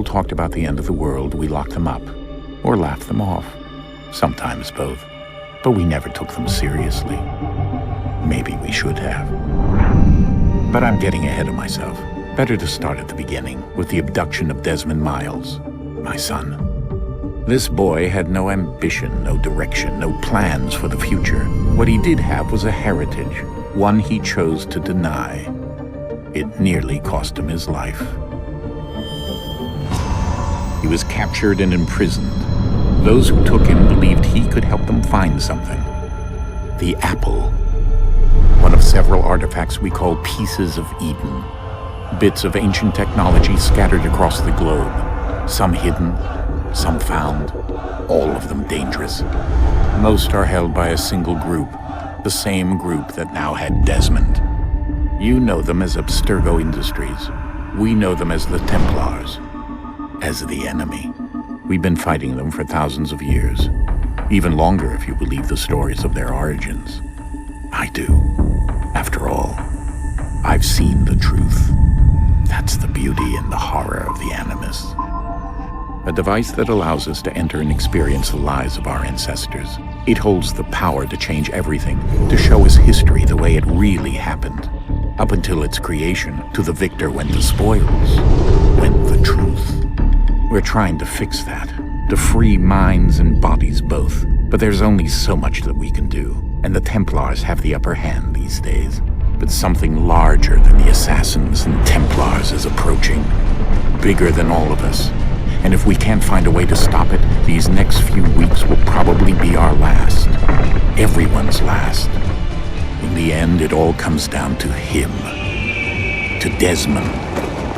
people talked about the end of the world, we locked them up, or laughed them off. Sometimes both. But we never took them seriously. Maybe we should have. But I'm getting ahead of myself. Better to start at the beginning, with the abduction of Desmond Miles, my son. This boy had no ambition, no direction, no plans for the future. What he did have was a heritage, one he chose to deny. It nearly cost him his life. He was captured and imprisoned. Those who took him believed he could help them find something. The apple. One of several artifacts we call pieces of Eden. Bits of ancient technology scattered across the globe. Some hidden, some found, all of them dangerous. Most are held by a single group, the same group that now had Desmond. You know them as Abstergo Industries. We know them as the Templars, as the enemy. We've been fighting them for thousands of years, even longer if you believe the stories of their origins. I do. After all, I've seen the truth. That's the beauty and the horror of the Animus. A device that allows us to enter and experience the lives of our ancestors. It holds the power to change everything, to show us history the way it really happened. Up until its creation, to the victor went the spoils, went the truth. We're trying to fix that, to free minds and bodies both. But there's only so much that we can do, and the Templars have the upper hand these days. But something larger than the Assassins and Templars is approaching, bigger than all of us. And if we can't find a way to stop it, these next few weeks will probably be our last. Everyone's last. In the end, it all comes down to him. To Desmond.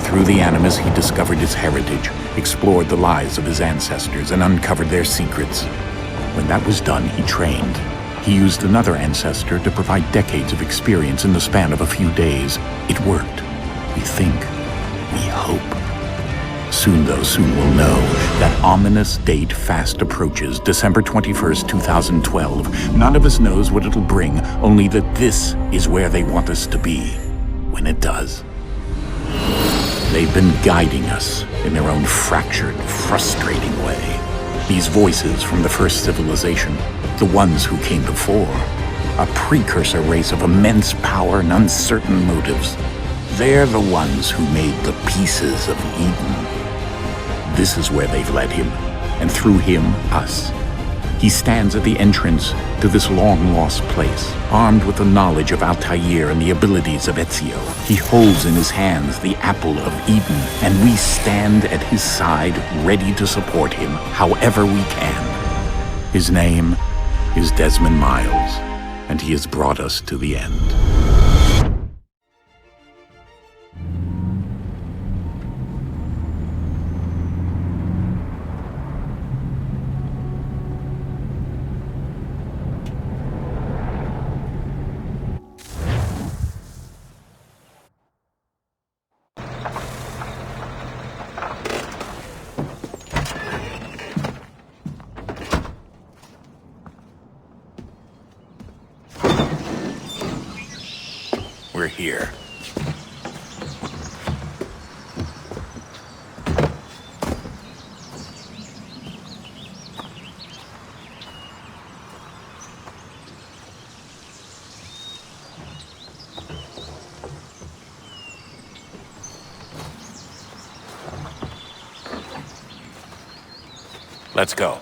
Through the Animus, he discovered his heritage, explored the lives of his ancestors, and uncovered their secrets. When that was done, he trained. He used another ancestor to provide decades of experience in the span of a few days. It worked. We think. We hope. Soon we'll know. That ominous date fast approaches, December 21st, 2012. None of us knows what it'll bring, only that this is where they want us to be, when it does. They've been guiding us in their own fractured, frustrating way. These voices from the first civilization, the ones who came before, a precursor race of immense power and uncertain motives. They're the ones who made the pieces of Eden. This is where they've led him, and through him, us. He stands at the entrance to this long-lost place, armed with the knowledge of Altair and the abilities of Ezio. He holds in his hands the apple of Eden, and we stand at his side, ready to support him however we can. His name is Desmond Miles, and he has brought us to the end. We're here. Let's go.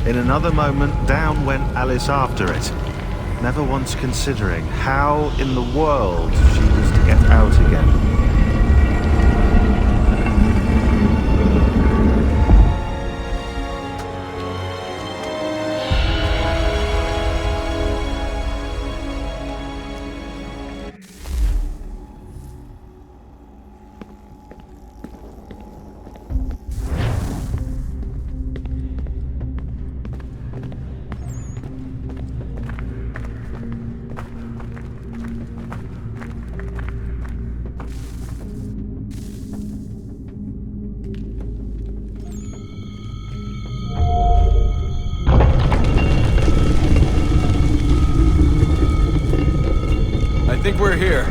In another moment, down went Alice after it, never once considering how in the world she was to get out again. I think we're here.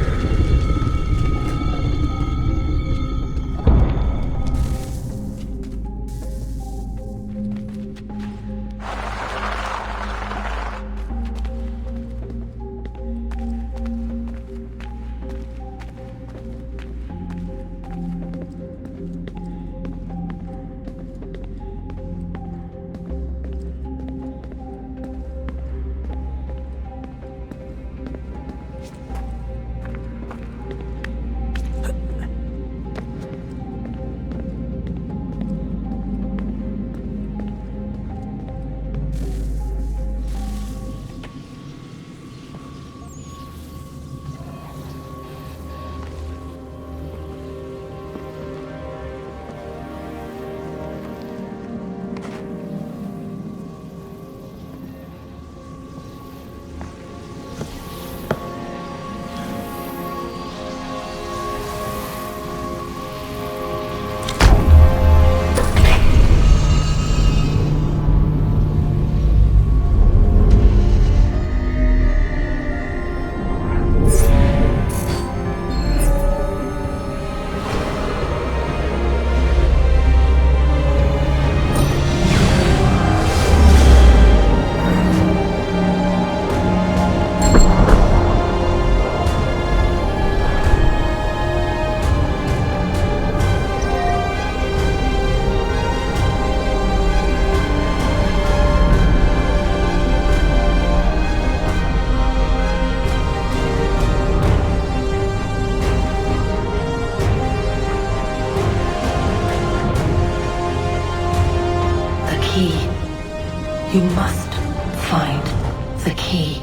You must find the key.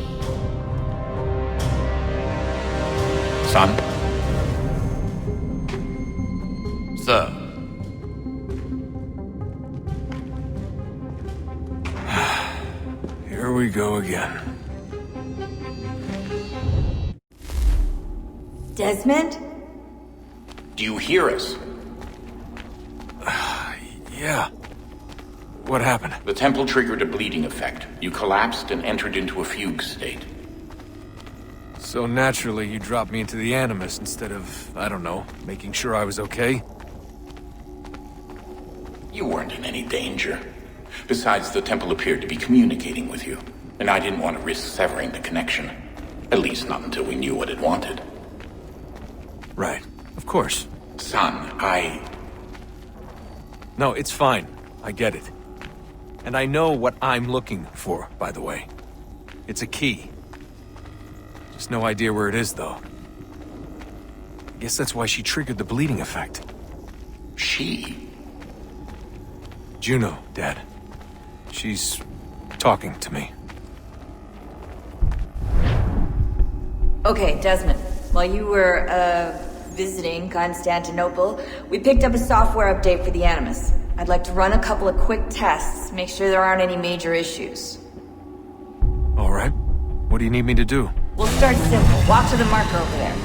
Son? Sir. Here we go again. Desmond? Do you hear us? Yeah. What happened? The temple triggered a bleeding effect. You collapsed and entered into a fugue state. So naturally, you dropped me into the Animus instead of, I don't know, making sure I was okay? You weren't in any danger. Besides, the temple appeared to be communicating with you, and I didn't want to risk severing the connection. At least not until we knew what it wanted. Right. Of course. Son, No, it's fine. I get it. And I know what I'm looking for, by the way. It's a key. Just no idea where it is, though. I guess that's why she triggered the bleeding effect. She? Juno, Dad. She's talking to me. Okay, Desmond. While you were, visiting Constantinople, we picked up a software update for the Animus. I'd like to run a couple of quick tests, make sure there aren't any major issues. All right. What do you need me to do? We'll start simple. Walk to the marker over there.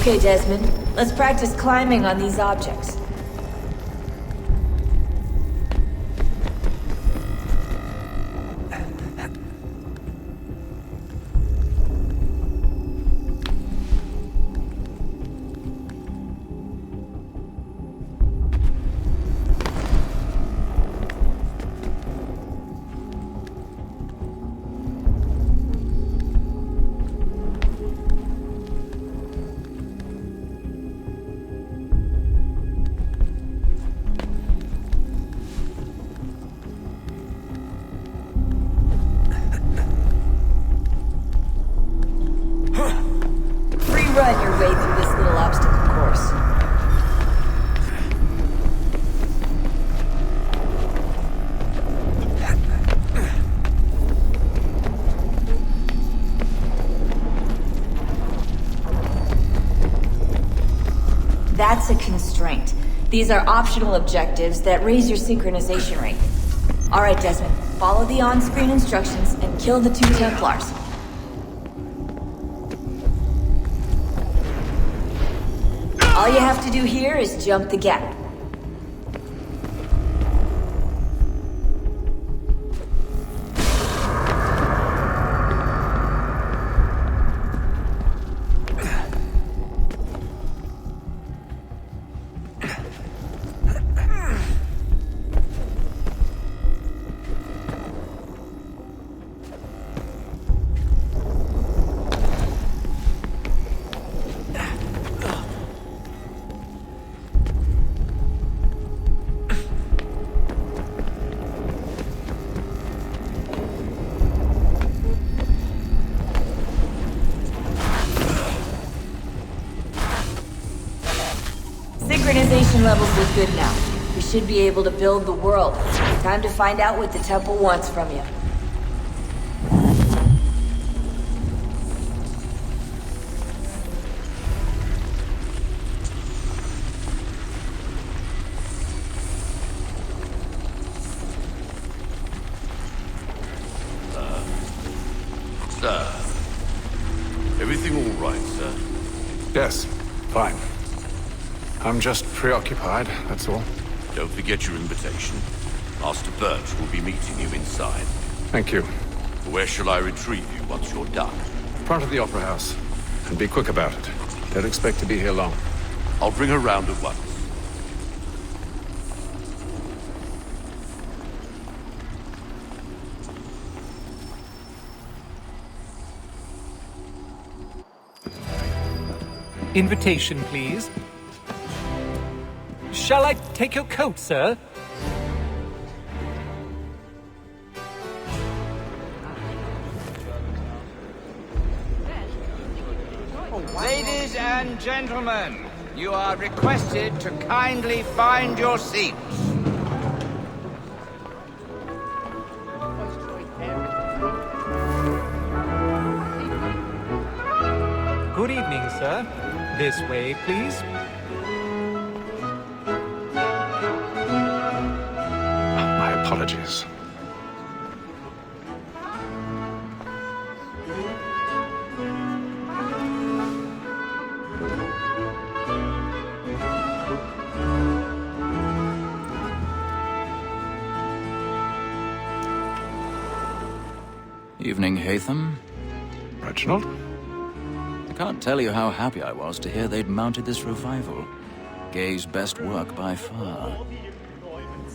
Okay, Desmond. Let's practice climbing on these objects. find your way through this little obstacle course. That's a constraint. These are optional objectives that raise your synchronization rate. Alright, Desmond. Follow the on-screen instructions and kill the 2 Templars. All you have to do here is jump the gap. Synchronization levels look good now. We should be able to build the world. Time to find out what the temple wants from you. Sir. Everything all right, sir? Yes, fine. I'm just preoccupied, that's all. Don't forget your invitation. Master Birch will be meeting you inside. Thank you. Where shall I retrieve you once you're done? Front of the Opera House. And be quick about it. Don't expect to be here long. I'll bring her round at once. Invitation, please. Shall I take your coat, sir? Ladies and gentlemen, you are requested to kindly find your seats. Good evening, sir. This way, please. My apologies. Evening, Hatham. Reginald? I can't tell you how happy I was to hear they'd mounted this revival. Gay's best work by far.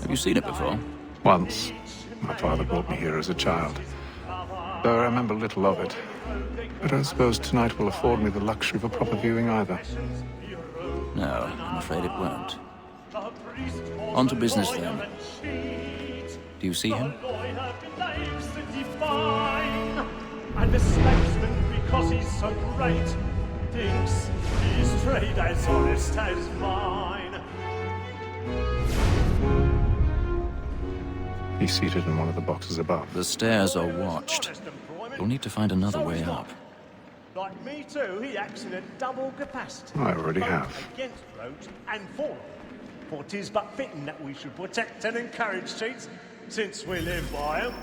Have you seen it before? Once. My father brought me here as a child. Though I remember little of it. I don't suppose tonight will afford me the luxury of a proper viewing either. No, I'm afraid it won't. On to business then. Do you see him? And the statesman, because he's so great, thinks his trade as honest as mine. He's seated in one of the boxes above. The stairs are watched. You'll need to find another way up. Like me too, he acts in a double capacity. I already have. Against roads and for them. For 'tis but fitting that we should protect and encourage cheats, since we live by 'em.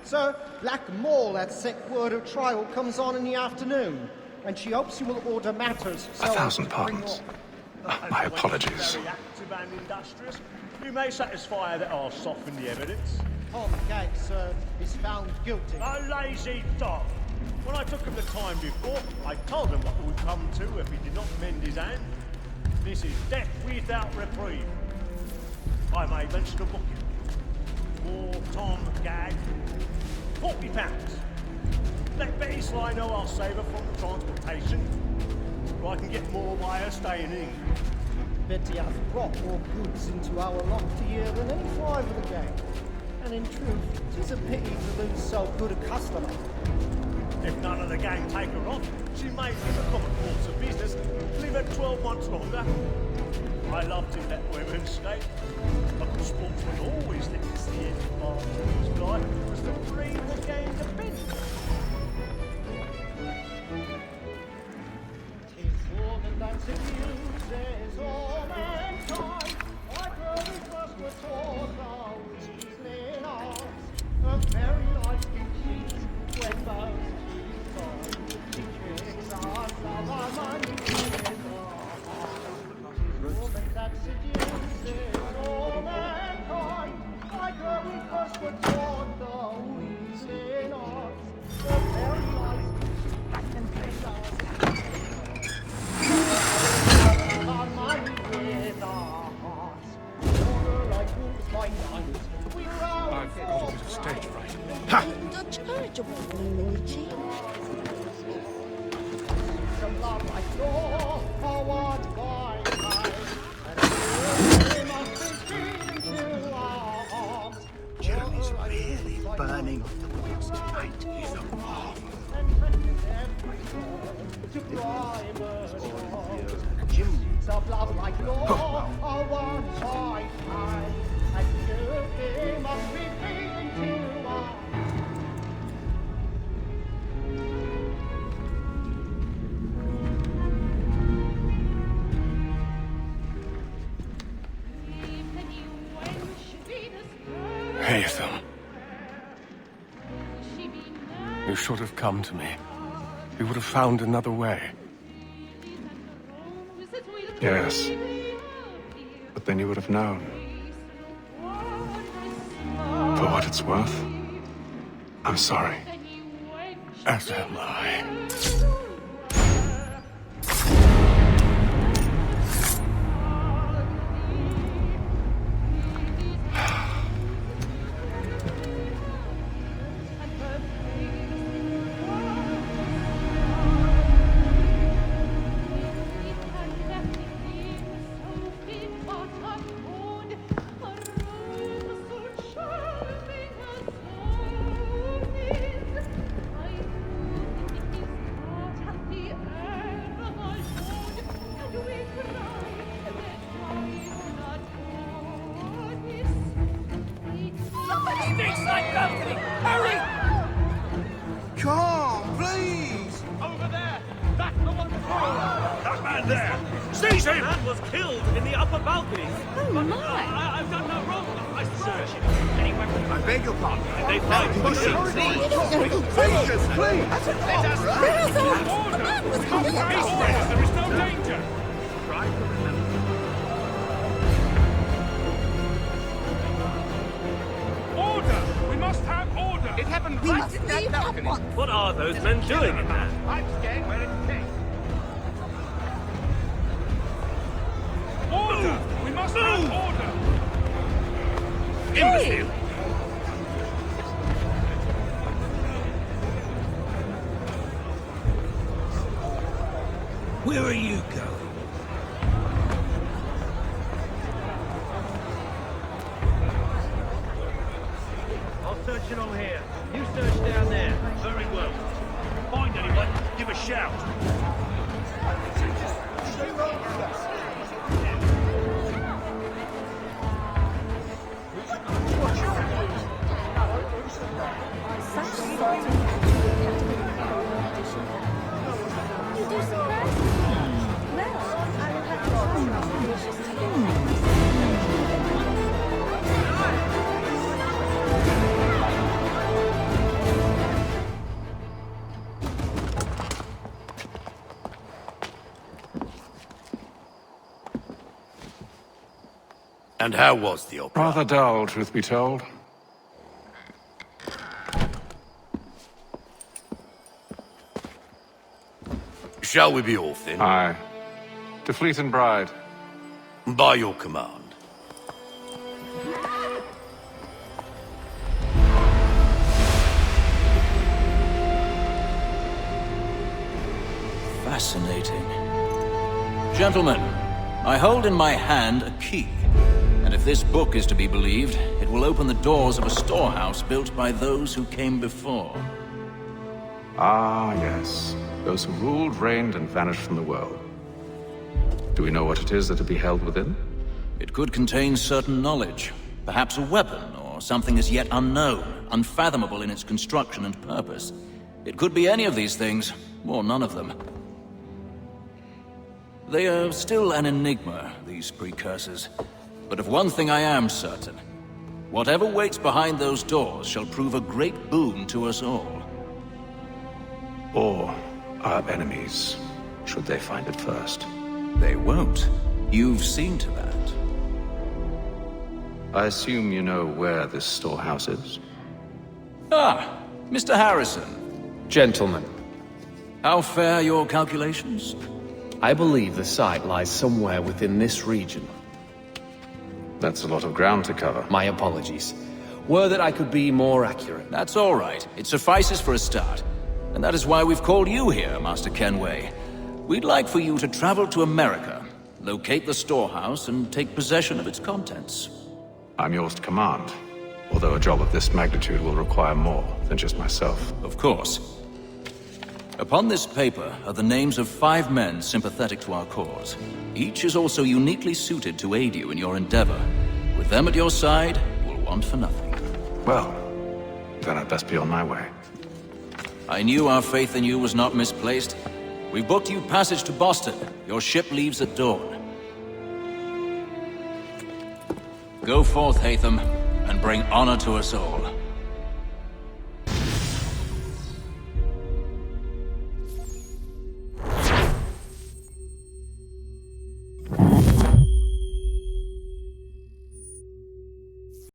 Sir, Black Mall had set word of trial comes on in the afternoon, and she hopes you will order matters. 1,000 pardons. My apologies. Very active and industrious. You may satisfy that I'll soften the evidence. Tom Gates, sir, is found guilty. A lazy dog. When I took him the time before, I told him what would come to if he did not mend his hand. This is death without reprieve. I made mention of booking. For Tom Gag, £40. Let Betty Sly know I'll save her from transportation, so I can get more by her staying in England. Betty hath brought more goods into our lofty year than any 5 of the gang. And in truth, 'tis a pity to lose so good a customer. If none of the gang take her on, she may, in the common course of business, live at 12 months longer. I loved it that women skate. Local sportsmen always think it's the end of our team's life was to bring the gang to bend. Tis more than that seduces all mankind. I grow because we're taught our reasoning arms. A very life can cheat when both cheats on. She tricks us, love our money with our woman that seduces all mankind. I grow because we're taught the reasoning arms. A very life can cheat and love our money with our hearts. You're like wolves by night. We grow. I've got a bit of stage fright. Dutch urgeable, Luigi. To love like law, or what by night. And we must be feeding to our arms. Jeremy's really burning off the wheels tonight. He's a marvel. And threatening every storm to primers chimneys of love like law, or what by night. And you must be feeding to our Hatham. You should have come to me. We would have found another way. Yes. But then you would have known. For what it's worth, I'm sorry. As am I. Come, please! over there. That's the one. That man there! Seize him! Man was killed in the upper balcony. Oh my! I've done no wrong. I swear. Any weapons? I beg your pardon. They find pushing. Patience, please! Let us Man was killed. There is no danger. Try to remember. Order! We must have order! It happened We right must in that leave balcony. at once. What are those men doing in there? I'm scared where it takes. Order! We must have order! Hey! Where are you going? I'll search it on here. You search down there. Very well. Find anyone, give a shout. Such sort of You do surprise me. Well, I will have to try my wishes together. And how was the opera? Rather dull, truth be told. Shall we be off then? Aye. To Fleet and Bride. By your command. Fascinating. Gentlemen, I hold in my hand a key. And if this book is to be believed, it will open the doors of a storehouse built by those who came before. Ah, yes. Those who ruled, reigned, and vanished from the world. Do we know what it is that to be held within? It could contain certain knowledge. Perhaps a weapon, or something as yet unknown, unfathomable in its construction and purpose. It could be any of these things, or none of them. They are still an enigma, these precursors. But of one thing I am certain. Whatever waits behind those doors shall prove a great boon to us all. Or our enemies, should they find it first. They won't. You've seen to that. I assume you know where this storehouse is? Ah, Mr. Harrison. Gentlemen, How fare your calculations? I believe the site lies somewhere within this region. That's a lot of ground to cover. My apologies. Were that I could be more accurate. That's all right. It suffices for a start. And that is why we've called you here, Master Kenway. We'd like for you to travel to America, locate the storehouse, and take possession of its contents. I'm yours to command, although a job of this magnitude will require more than just myself. Of course. Upon this paper are the names of 5 men sympathetic to our cause. Each is also uniquely suited to aid you in your endeavor. With them at your side, you'll want for nothing. Well, then I'd best be on my way. I knew our faith in you was not misplaced. We've booked you passage to Boston. Your ship leaves at dawn. Go forth, Hatham, and bring honor to us all.